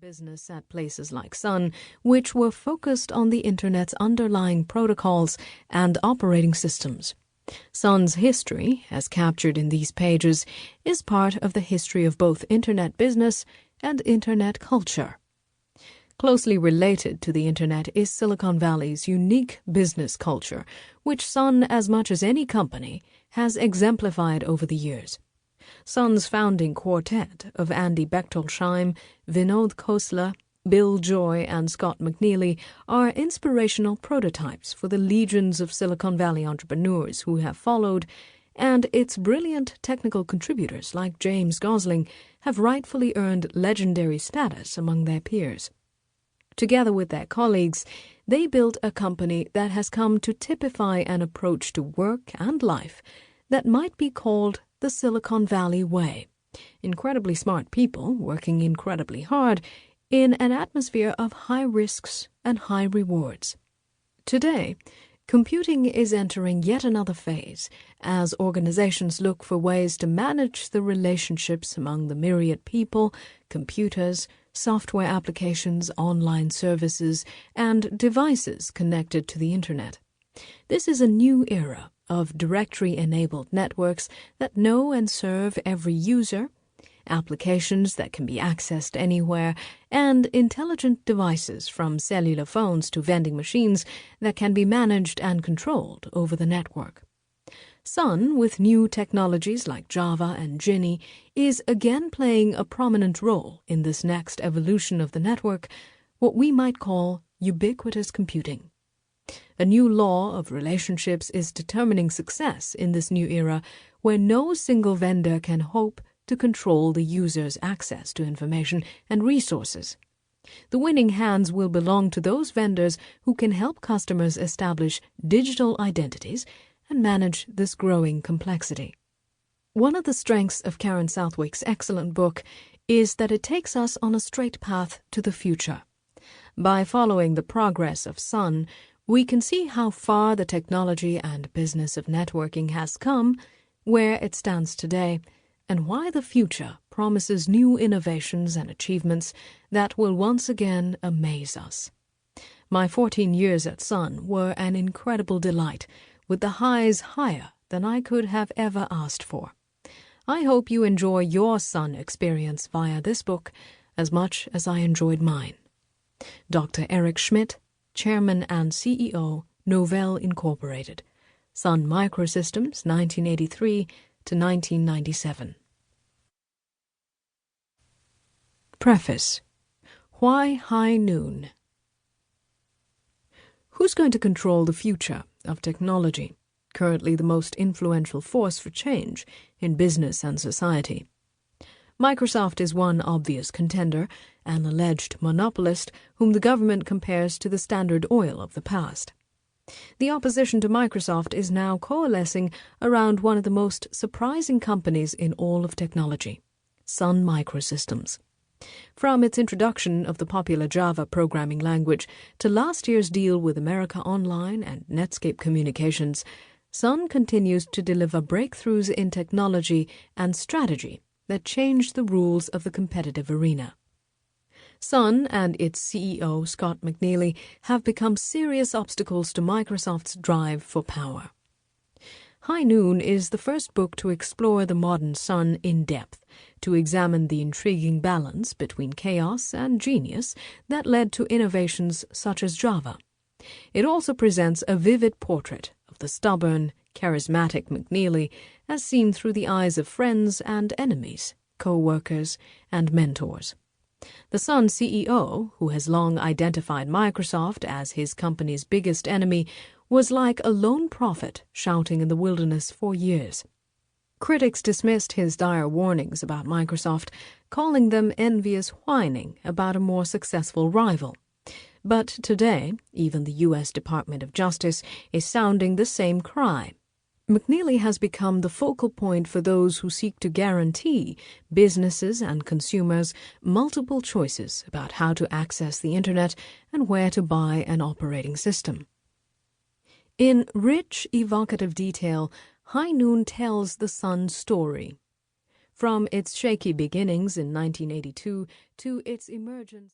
business at places like Sun, which were focused on the Internet's underlying protocols and operating systems. Sun's history, as captured in these pages, is part of the history of both Internet business and Internet culture. Closely related to the Internet is Silicon Valley's unique business culture, which Sun, as much as any company, has exemplified over the years. Sun's founding quartet of Andy Bechtolsheim, Vinod Khosla, Bill Joy, and Scott McNealy are inspirational prototypes for the legions of Silicon Valley entrepreneurs who have followed, and its brilliant technical contributors like James Gosling have rightfully earned legendary status among their peers. Together with their colleagues, they built a company that has come to typify an approach to work and life that might be called the Silicon Valley way. Incredibly smart people working incredibly hard in an atmosphere of high risks and high rewards. Today, computing is entering yet another phase as organizations look for ways to manage the relationships among the myriad people, computers, software applications, online services, and devices connected to the Internet. This is a new era of directory-enabled networks that know and serve every user, applications that can be accessed anywhere, and intelligent devices from cellular phones to vending machines that can be managed and controlled over the network. Sun, with new technologies like Java and Ginny, is again playing a prominent role in this next evolution of the network, what we might call ubiquitous computing. A new law of relationships is determining success in this new era where no single vendor can hope to control the user's access to information and resources. The winning hands will belong to those vendors who can help customers establish digital identities and manage this growing complexity. One of the strengths of Karen Southwick's excellent book is that it takes us on a straight path to the future. By following the progress of Sun, we can see how far the technology and business of networking has come, where it stands today, and why the future promises new innovations and achievements that will once again amaze us. My 14 years at Sun were an incredible delight, with the highs higher than I could have ever asked for. I hope you enjoy your Sun experience via this book as much as I enjoyed mine. Dr. Eric Schmidt, Chairman and CEO, Novell Incorporated, Sun Microsystems, 1983 to 1997. Preface. Why High Noon? Who's going to control the future of technology, currently the most influential force for change in business and society? Microsoft is one obvious contender, an alleged monopolist whom the government compares to the Standard Oil of the past. The opposition to Microsoft is now coalescing around one of the most surprising companies in all of technology, Sun Microsystems. From its introduction of the popular Java programming language to last year's deal with America Online and Netscape Communications, Sun continues to deliver breakthroughs in technology and strategy that change the rules of the competitive arena. Sun and its CEO, Scott McNealy, have become serious obstacles to Microsoft's drive for power. High Noon is the first book to explore the modern Sun in depth, to examine the intriguing balance between chaos and genius that led to innovations such as Java. It also presents a vivid portrait of the stubborn, charismatic McNealy as seen through the eyes of friends and enemies, co-workers, and mentors. The Sun CEO, who has long identified Microsoft as his company's biggest enemy, was like a lone prophet shouting in the wilderness for years. Critics dismissed his dire warnings about Microsoft, calling them envious whining about a more successful rival. But today, even the U.S. Department of Justice is sounding the same cry. McNealy has become the focal point for those who seek to guarantee businesses and consumers multiple choices about how to access the Internet and where to buy an operating system. In rich, evocative detail, High Noon tells the Sun story. From its shaky beginnings in 1982 to its emergence